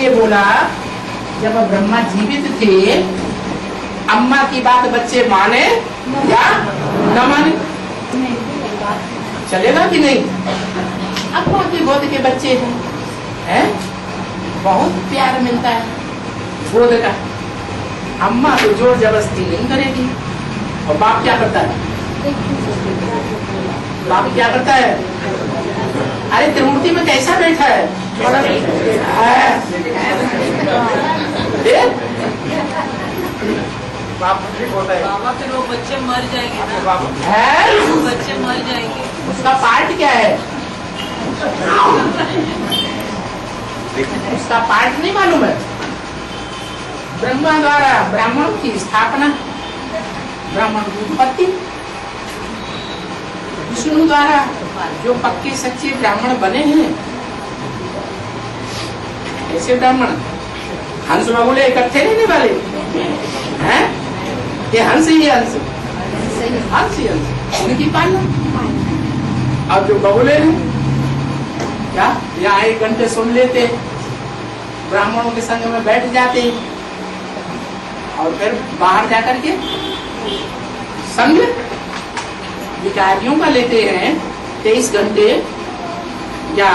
ये बोला जब ब्रह्मा जीवित थे, अम्मा की बात बच्चे माने या न माने? चलेगा कि नहीं? अम्मा की गोद के बच्चे हैं, बहुत प्यार मिलता है गोद का। अम्मा तो जोर जबरदस्ती नहीं करेगी। और बाप क्या करता है? बाप क्या करता है? अरे त्रिमूर्ति में कैसा बैठा है? बाबा फिर वो बच्चे मर जाएंगे ना, वो बच्चे मर जाएंगे। उसका पार्ट क्या है? उसका पार्ट नहीं मालूम है? ब्रह्मा द्वारा ब्राह्मण की स्थापना, ब्राह्मण की उत्पत्ति, विष्णु द्वारा जो पक्के सच्चे ब्राह्मण बने हैं। ऐसे ब्राह्मण हंस बगुले इकट्ठे रहने वाले हैं, ये हंस ही हंस, हंस ही हंस, उनकी पालना। अब जो बगुले हैं क्या, यहाँ 1 घंटे सुन लेते, ब्राह्मणों के संग में बैठ जाते और फिर बाहर जाकर के संग विकारियों का लेते हैं 23 घंटे, या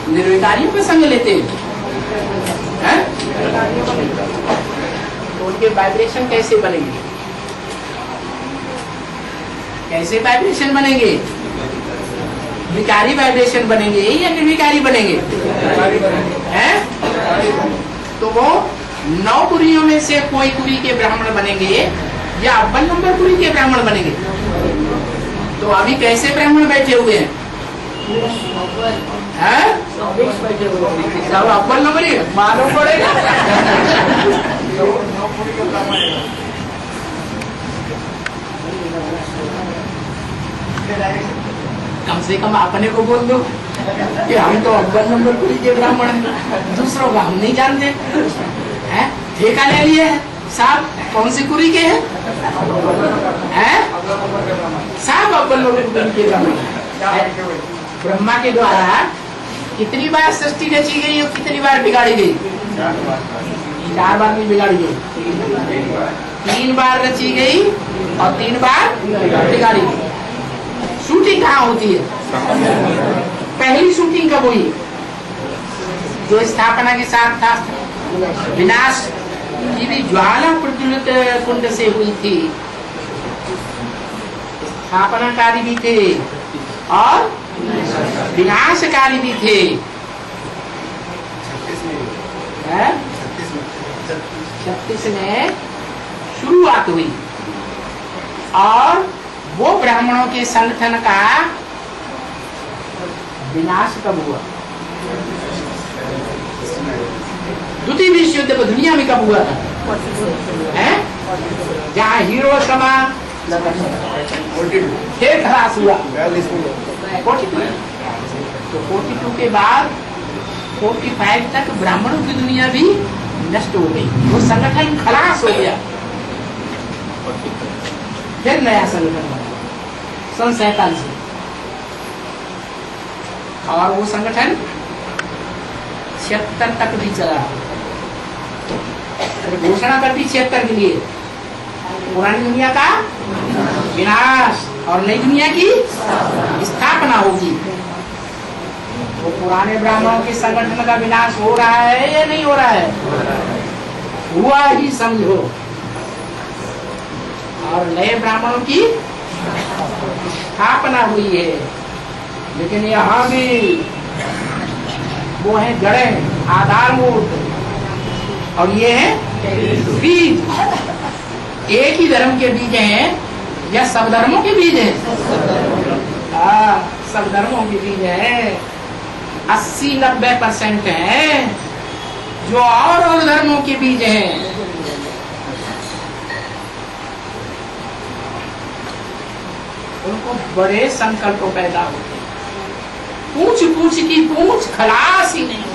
निर्विकारियों का संग लेते हैं। तो उनके वाइब्रेशन कैसे बनेंगे? कैसे वाइब्रेशन बनेंगे? विकारी वाइब्रेशन बनेंगे या निर्विकारी बनेंगे? हैं? तो वो 9 कुरियों में से कोई कुरी के ब्राह्मण बनेंगे या अव्वल नंबर कुरी के ब्राह्मण बनेंगे? तो अभी कैसे ब्राह्मण बैठे हुए हैं? सब अव्वल नंबर ही मालूम पड़ेगा। कम से कम अपने को बोल दो कि हम तो अव्वल नंबर कुरी के ब्राह्मण हैं, दूसरों का हम नहीं जानते हैं। ठेका ले लिए साहब, कौन सी कुरी के हैं? साहब अव्वल नंबर कुरी के ब्राह्मण। ब्रह्मा के द्वारा कितनी बार सृष्टि रची गई और कितनी बार बिगाड़ी गई? 4 बार भी बिगाड़ी गई, 3 बार रची गई और 3 बार बिगाड़ी गई। शूटिंग कहाँ होती है? पहली शूटिंग कब हुई? जो स्थापना के साथ था, विनाश की भी ज्वाला प्रज्वलित कुंड से हुई थी। स्थापनाकारी भी थे और विनाशकारी भी थे। 36 में शुरुआत हुई और वो ब्राह्मणों के संगठन का विनाश कब हुआ? द्वितीय विश्व युद्ध को दुनिया में कब हुआ था? जहाँ हिरोशिमा फिर खलास हुआ 42। तो 42 के बाद 45 तक ब्राह्मणों की दुनिया भी नष्ट हो गई, वो संगठन खलास हो गया। फिर नया संगठन बना सन 47 और वो संगठन 76 तक भी चला। घोषणा कर दी 76 के लिए पुरानी दुनिया का विनाश और नई दुनिया की स्थापना होगी। वो पुराने ब्राह्मणों के संगठन का विनाश हो रहा है या नहीं हो रहा है? हुआ ही समझो। और नए ब्राह्मणों की स्थापना हुई है। लेकिन यहाँ भी वो है जड़ें, आधारभूत, और ये है बीज। एक ही धर्म के बीज हैं या सब धर्मों के बीज हैं? सब धर्मों के बीज हैं। 80-90% हैं जो और धर्मों के बीज हैं। उनको बड़े संकल्प पैदा होते, पूछ पूछ की पूछ खलास ही नहीं होती।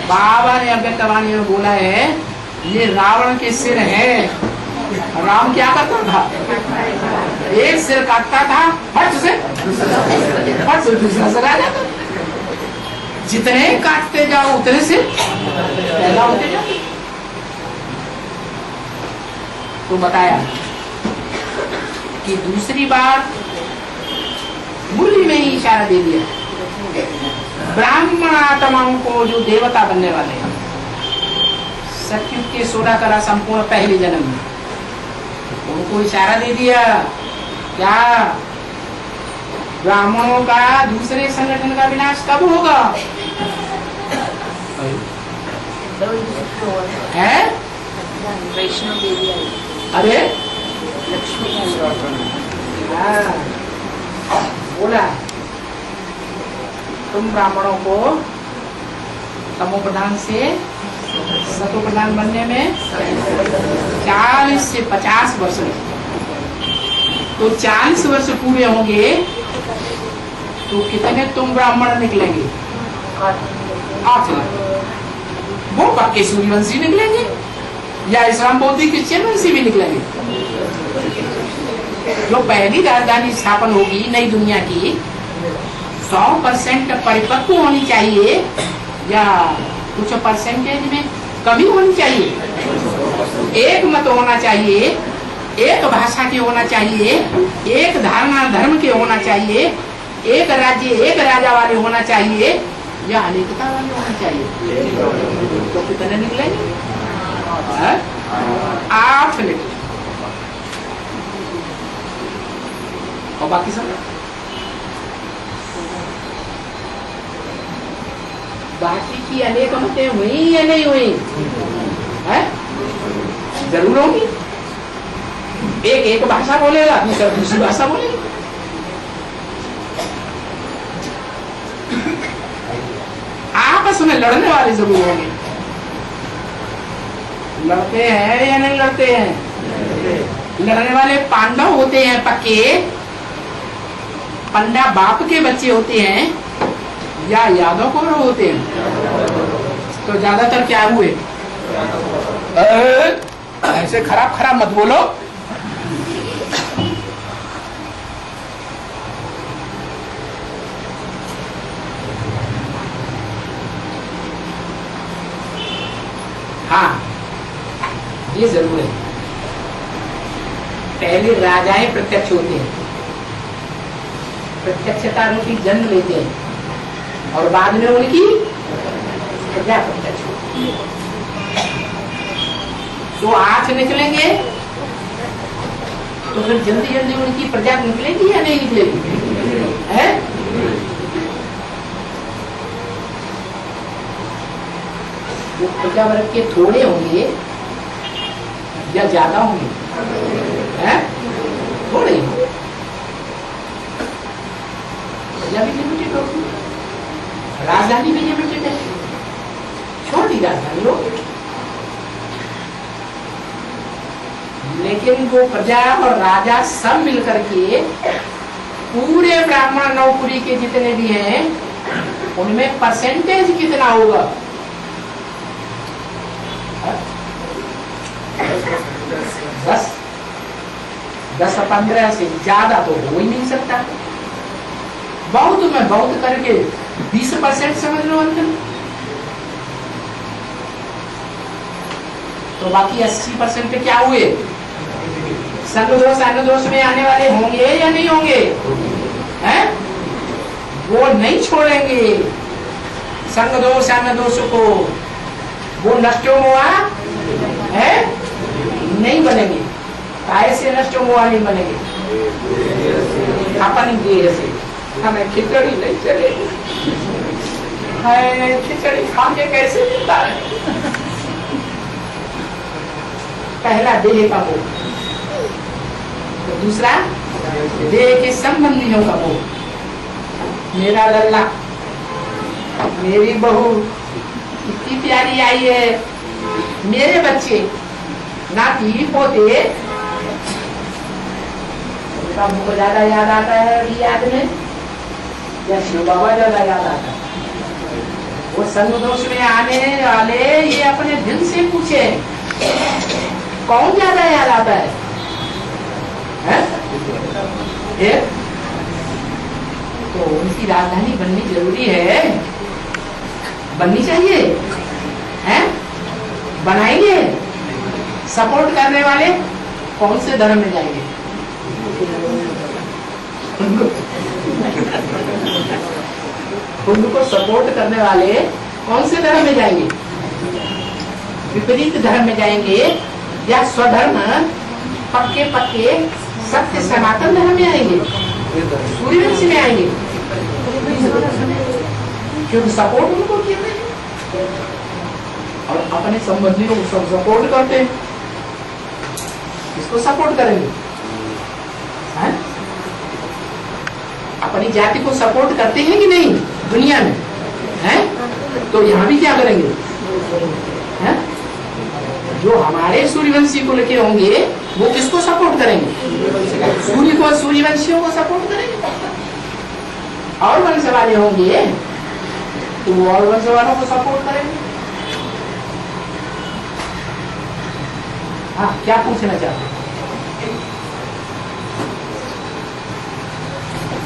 बाबा ने अव्यक्तवाणी में बोला है, ये रावण के सिर है। राम क्या करता था? एक सिर काटता था, फट से दूसरा सिर आ जाता। जितने काटते जाओ उतने उतने से पैदा होते जाते। तो बताया कि दूसरी बार मुरली में ही इशारा दे दिया, ब्राह्मण आत्माओं को जो देवता बनने वाले हैं सतयुग के 16 कला संपूर्ण पहले जन्म में, उनको इशारा दे दिया। क्या ब्राह्मणों का दूसरे संगठन का विनाश कब होगा? है वैष्णव देवी आई, अरे लक्ष्मी बोला तुम ब्राह्मणों को तमो प्रधान से सतो प्रधान बनने में 40 से 50 वर्ष लगेंगे। तो 40 वर्ष पूरे होंगे तो कितने तुम ब्राह्मण निकलेंगे? 8 लाख। वो पक्के सूर्यवंशी निकलेंगे या इस्लाम बौद्धिक क्रिश्चियन वंशी भी निकलेंगे। जो पहली राजधानी स्थापन होगी नई दुनिया की 100% परिपक्व होनी चाहिए या कुछ परसेंटेज में कमी होनी चाहिए? एक मत होना चाहिए, एक भाषा के होना चाहिए, एक धारणा धर्म के होना चाहिए, एक राज्य एक राजा वाले होना चाहिए या अनेकता वाले होना चाहिए। तो कितने निकलेंगे? 8 निकले और बाकी सब बाकी की अनेक मतें हुई या नहीं हुई? है जरूर होगी। एक भाषा बोलेगा, दूसरा दूसरी भाषा बोलेगी। आपस में लड़ने वाले जरूर होंगे। लड़ते हैं या नहीं लड़ते हैं? लड़ने वाले पांडव होते हैं पक्के, पंडा बाप के बच्चे होते हैं या यादव कौरव होते हैं? तो ज्यादातर क्या हुए? ऐसे खराब मत बोलो। हाँ ये जरूर है, पहले राजाएं प्रत्यक्ष होते हैं, प्रत्यक्षता रूपी जन्म लेते हैं और बाद में उनकी प्रजा प्रत्यक्ष होती है। तो 8 निकलेंगे तो फिर जल्दी जल्दी उनकी प्रजा निकलेगी या नहीं निकलेगी? है वो प्रजा वर्ग के थोड़े होंगे या ज्यादा होंगे? है थोड़े होंगे। प्रजा भी लिमिटेड होगी, राजधानी भी लिमिटेड है, छोटी राजधानी होगी। लेकिन वो प्रजा और राजा सब मिलकर के पूरे ब्राह्मण नौपुरी के जितने भी हैं उनमें परसेंटेज कितना होगा? 10-15 से ज्यादा तो हो ही नहीं सकता। बहुत में बहुत करके 20% समझ लो अंतर। तो बाकी 80% पे क्या हुए? संग दोष में आने वाले होंगे या नहीं होंगे? हैं? वो नहीं छोड़ेंगे संग दोष को, वो नष्टो हुआ है नहीं बनेंगे। ऐसे नष्टो हुआ नहीं बनेंगे अपन देह से। हमें खिचड़ी नहीं चलेगी, खिचड़ी खा के कैसे मिलता है? पहला देह का मोह, तो दूसरा देह के संबंधियों का मोह। मेरा लल्ला, मेरी बहू कितनी प्यारी आई है, मेरे बच्चे नाती पोते, उनका मुझको ज्यादा याद आता है अभी याद में या शिव बाबा ज्यादा याद आता है? वो संग दोष में आने वाले ये अपने दिल से पूछे कौन ज्यादा याद आता है? तो उनकी राजधानी बननी जरूरी है। बननी चाहिए, हैं? बनाएंगे। सपोर्ट करने वाले कौन से धर्म में जाएंगे? उनको सपोर्ट करने वाले कौन से धर्म में जाएंगे? विपरीत धर्म में जाएंगे या स्वधर्म पक्के पक्के सत्य सनातन धर्म में आएंगे, सूर्यवंशी में आएंगे? क्योंकि सपोर्ट उनको किया और अपने संबंधियों को सब सपोर्ट करते हैं। किसको सपोर्ट करेंगे? है? अपनी जाति को सपोर्ट करते हैं कि नहीं दुनिया में? है? तो यहाँ भी क्या करेंगे? है? जो हमारे सूर्यवंशी को लेके होंगे वो किसको सपोर्ट करेंगे? सूर्य को, सूर्यवंशियों को सपोर्ट करेंगे। और वंश वाले होंगे तो वो और वंश वालों को सपोर्ट करेंगे। हाँ, क्या पूछना चाहते हैं?